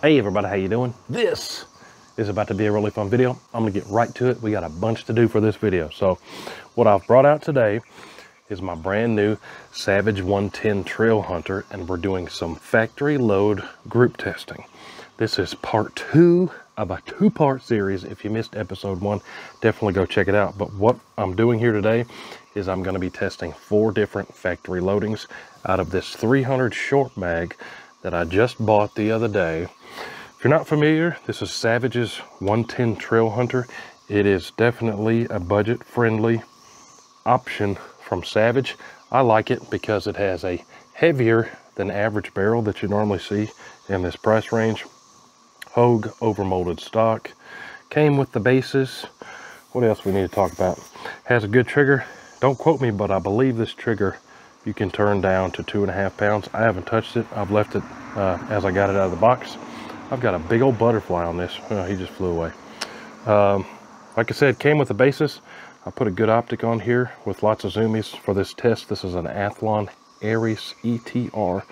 Hey everybody, how you doing? This is about to be a really fun video. I'm gonna get right to it. We got a bunch to do for this video. So what I've brought out today is my brand new Savage 110 Trail Hunter, and we're doing some factory load group testing. This is part 2 of a 2-part series. If you missed episode 1, definitely go check it out. But what I'm doing here today is I'm going to be testing 4 different factory loadings out of this 300 short mag that I just bought the other day. If you're not familiar, this is Savage's 110 Trail Hunter. It is definitely a budget-friendly option from Savage. I like it because it has a heavier than average barrel that you normally see in this price range. Hogue overmolded stock. Came with the bases. What else we need to talk about? Has a good trigger. Don't quote me, but I believe this trigger you can turn down to 2.5 pounds. I haven't touched it. I've left it as I got it out of the box. I've got a big old butterfly on this. Oh, he just flew away. Like I said, came with the bases. I put a good optic on here with lots of zoomies for this test. This is an Athlon Aries ETR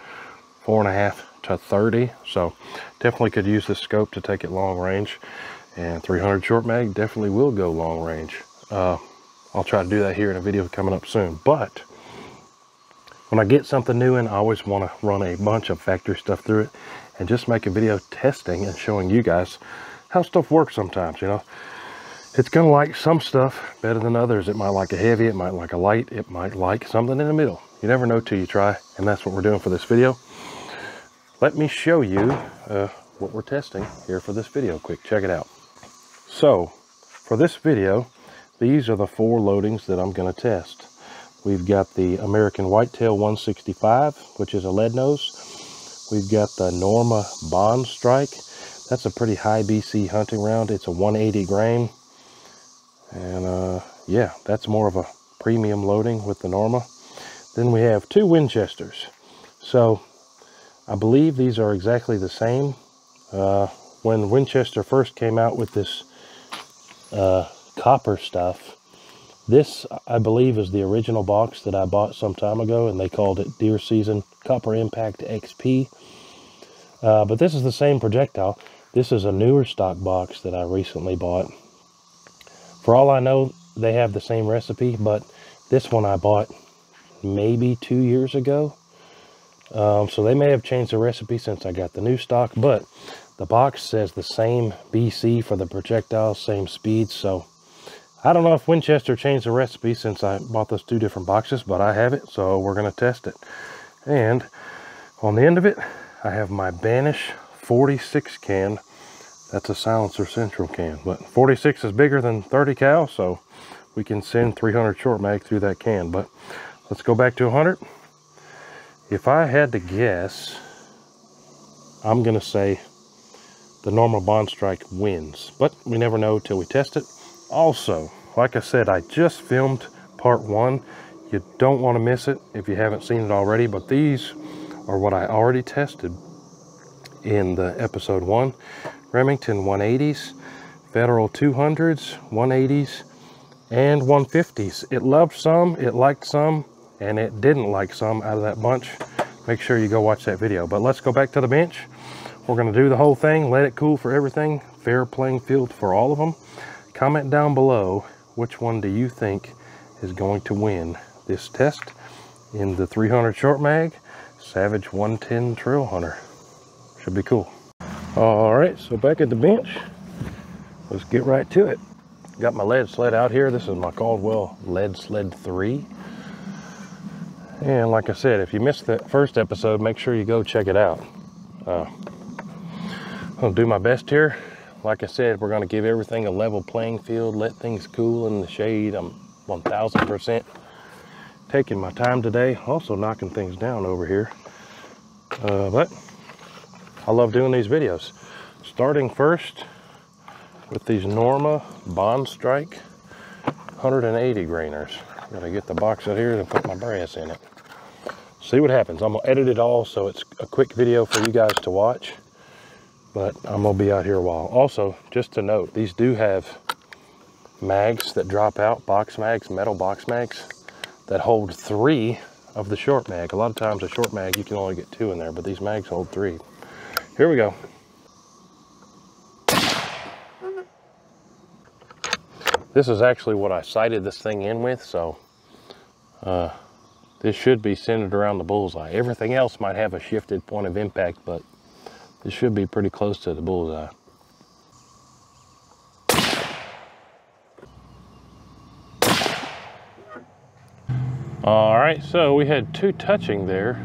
4.5 to 30. So definitely could use this scope to take it long range. And 300 short mag definitely will go long range. I'll try to do that here in a video coming up soon. But when I get something new in, I always want to run a bunch of factory stuff through it and just make a video testing and showing you guys how stuff works sometimes, you know. It's going to like some stuff better than others. It might like a heavy, it might like a light, it might like something in the middle. You never know till you try, and that's what we're doing for this video. Let me show you what we're testing here for this video quick. Check it out. So, for this video, these are the 4 loadings that I'm going to test. We've got the American Whitetail 165, which is a lead nose. We've got the Norma Bond Strike. That's a pretty high BC hunting round. It's a 180 grain. And yeah, that's more of a premium loading with the Norma. Then we have 2 Winchesters. So I believe these are exactly the same. When Winchester first came out with this copper stuff, this, I believe, is the original box that I bought some time ago, and they called it Deer Season Copper Impact XP. But this is the same projectile. This is a newer stock box that I recently bought. For all I know, they have the same recipe, but this one I bought maybe 2 years ago. So they may have changed the recipe since I got the new stock, but the box says the same BC for the projectile, same speed. So I don't know if Winchester changed the recipe since I bought those 2 different boxes, but I have it, so we're going to test it. And on the end of it, I have my Banish 46 can. That's a Silencer Central can, but 46 is bigger than 30 cal, so we can send 300 short mag through that can. But let's go back to 100. If I had to guess, I'm going to say the Norma Bond Strike wins, but we never know till we test it. Also, like I said, I just filmed part 1. You don't want to miss it if you haven't seen it already, but these are what I already tested in the episode 1. Remington 180s, Federal 200s, 180s, and 150s. It loved some, it liked some, and it didn't like some out of that bunch. Make sure you go watch that video. But let's go back to the bench. We're going to do the whole thing, let it cool for everything. Fair playing field for all of them. Comment down below, which one do you think is going to win this test in the 300 short mag Savage 110 Trail Hunter. Should be cool. All right, so back at the bench, let's get right to it. Got my lead sled out here. This is my Caldwell Lead Sled 3. And like I said, if you missed that first episode, make sure you go check it out. I'll do my best here. Like I said, we're going to give everything a level playing field, let things cool in the shade. I'm 1000% taking my time today, also knocking things down over here. But I love doing these videos. Starting first with these Norma Bond Strike 180 grainers. Gotta get the box out here and put my brass in it. See what happens. I'm gonna edit it all so it's a quick video for you guys to watch, but I'm gonna be out here a while. Also, just to note, these do have mags that drop out, box mags, metal box mags that hold 3 of the short mag. A lot of times a short mag you can only get 2 in there, but these mags hold 3. Here we go. This is actually what I sighted this thing in with, so this should be centered around the bullseye. Everything else might have a shifted point of impact, but this should be pretty close to the bullseye. All right, so we had 2 touching there.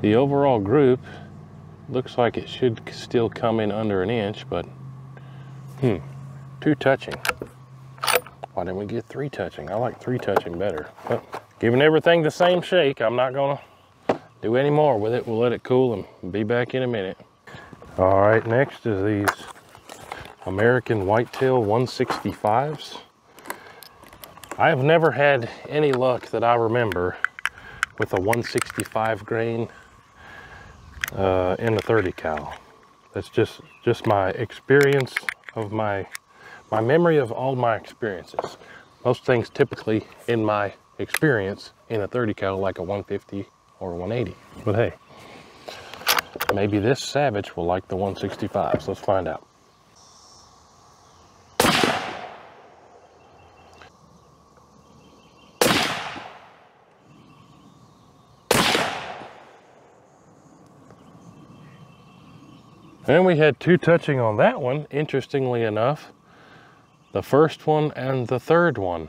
The overall group looks like it should still come in under an inch, but 2 touching. Why didn't we get 3 touching? I like 3 touching better. But giving everything the same shake, I'm not gonna do any more with it. We'll let it cool and be back in a minute. All right, next is these American Whitetail 165s. I have never had any luck that I remember with a 165 grain in the 30 cal. That's just my experience of my memory of all my experiences. Most things typically in my experience in a 30 cal like a 150 or a 180. But hey, maybe this Savage will like the 165s. Let's find out. And we had 2 touching on that one, interestingly enough. The first one and the third one.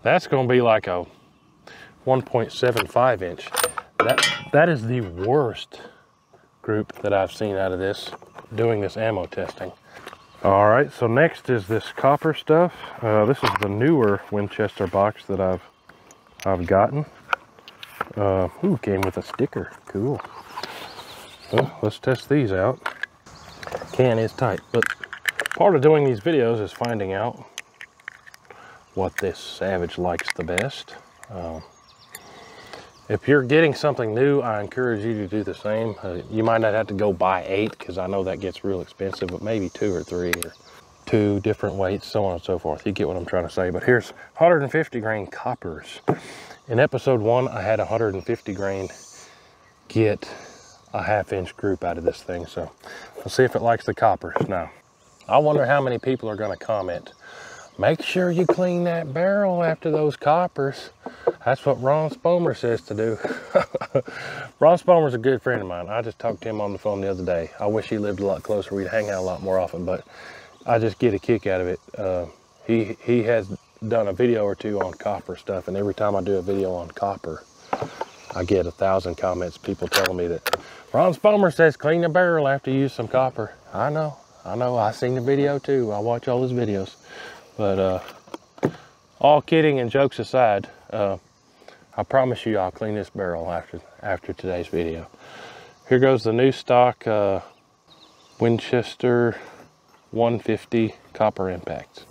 That's gonna be like a 1.75 inch. That is the worst group that I've seen out of this, doing this ammo testing. All right, so next is this copper stuff. This is the newer Winchester box that I've gotten. Came with a sticker, cool. Well, let's test these out. Can is tight, but part of doing these videos is finding out what this Savage likes the best. If you're getting something new, I encourage you to do the same. You might not have to go buy 8, because I know that gets real expensive, but maybe 2 or 3, or 2 different weights, so on and so forth. You get what I'm trying to say. But here's 150 grain coppers. In episode 1, I had 150 grain get a 1/2 inch group out of this thing, so let's see if it likes the coppers. Now, I wonder how many people are going to comment, make sure you clean that barrel after those coppers. That's what Ron Spomer says to do. Ron Spomer's a good friend of mine. I just talked to him on the phone the other day. I wish he lived a lot closer. We'd hang out a lot more often, but I just get a kick out of it. He has done a video or 2 on copper stuff, and every time I do a video on copper, I get 1,000 comments, people telling me that Ron Spomer says clean the barrel after you use some copper. I know, I seen the video too. I watch all his videos. But all kidding and jokes aside, I promise you I'll clean this barrel after today's video. Here goes the new stock Winchester 150 copper impact.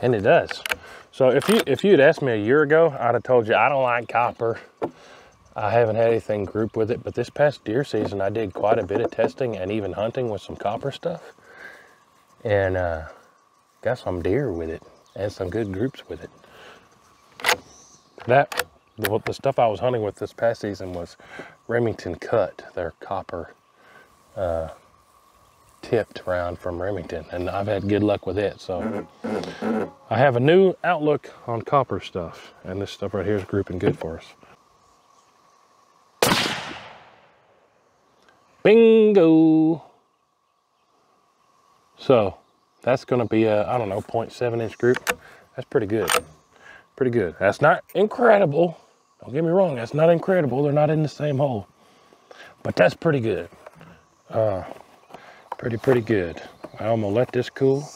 And it does. So if you'd asked me a year ago, I'd have told you I don't like copper. I haven't had anything grouped with it, but this past deer season, I did quite a bit of testing and even hunting with some copper stuff. And got some deer with it and some good groups with it. The stuff I was hunting with this past season was Remington Cut, their copper tipped round from Remington, and I've had good luck with it. So I have a new outlook on copper stuff, and this stuff right here is grouping good for us. Bingo! So that's going to be a, I don't know, 0.7 inch group. That's pretty good. Pretty good. That's not incredible. Don't get me wrong, that's not incredible. They're not in the same hole. But that's pretty good. Pretty good. I'm gonna let this cool.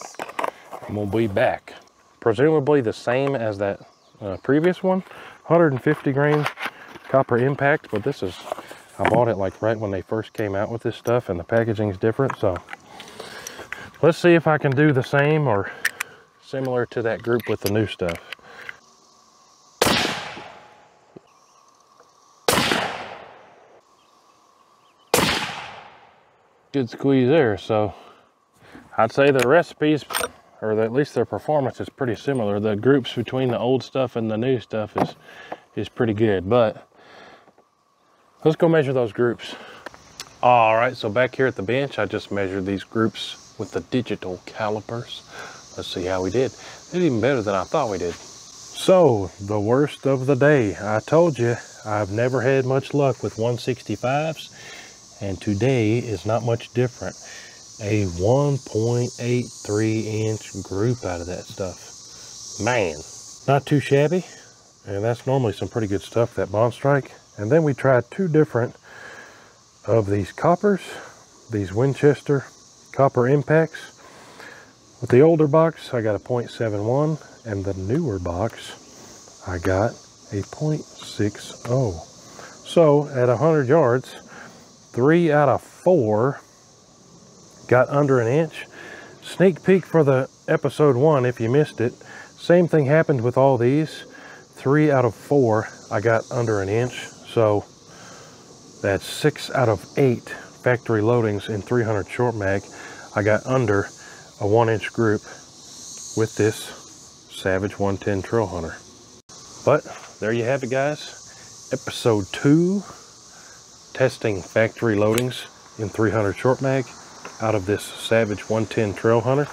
I'm gonna be back. Presumably the same as that previous one. 150 grain copper impact, but this is, I bought it like right when they first came out with this stuff, and the packaging's different. So let's see if I can do the same or similar to that group with the new stuff. Good squeeze there. So I'd say the recipes, or at least their performance, is pretty similar. The groups between the old stuff and the new stuff is pretty good. But let's go measure those groups. All right, so back here at the bench, I just measured these groups with the digital calipers. Let's see how we did. Did even better than I thought we did. So, the worst of the day. I told you, I've never had much luck with 165s, and today is not much different. A 1.83 inch group out of that stuff. Man, not too shabby. And that's normally some pretty good stuff, that Bond Strike. And then we tried two different of these coppers, these Winchester copper impacts. With the older box, I got a 0.71, and the newer box, I got a 0.60. So at 100 yards, 3 out of 4 got under an inch. Sneak peek for the episode 1 if you missed it. Same thing happened with all these. 3 out of 4 I got under an inch. So that's 6 out of 8 factory loadings in 300 short mag. I got under a 1-inch group with this Savage 110 Trail Hunter. But there you have it, guys. Episode 2, testing factory loadings in 300 short mag out of this Savage 110 Trail Hunter.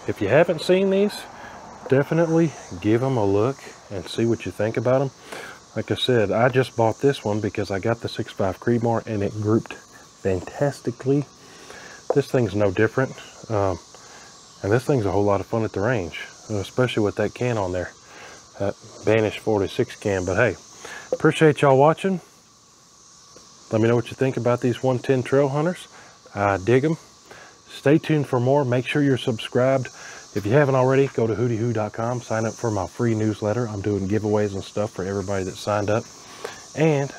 If you haven't seen these, definitely give them a look and see what you think about them. Like I said, I just bought this one because I got the 6.5 Creedmoor and it grouped fantastically. This thing's no different. And this thing's a whole lot of fun at the range, especially with that can on there, that Vanish 46 can. But hey, appreciate y'all watching. Let me know what you think about these 110 Trail Hunters. I dig them. Stay tuned for more. Make sure you're subscribed. If you haven't already, go to hootyhoo.com. Sign up for my free newsletter. I'm doing giveaways and stuff for everybody that signed up. And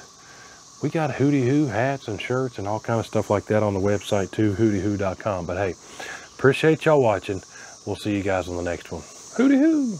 we got Hooty Hoo hats and shirts and all kind of stuff like that on the website too, hootyhoo.com. But hey, appreciate y'all watching. We'll see you guys on the next one. Hooty Hoo!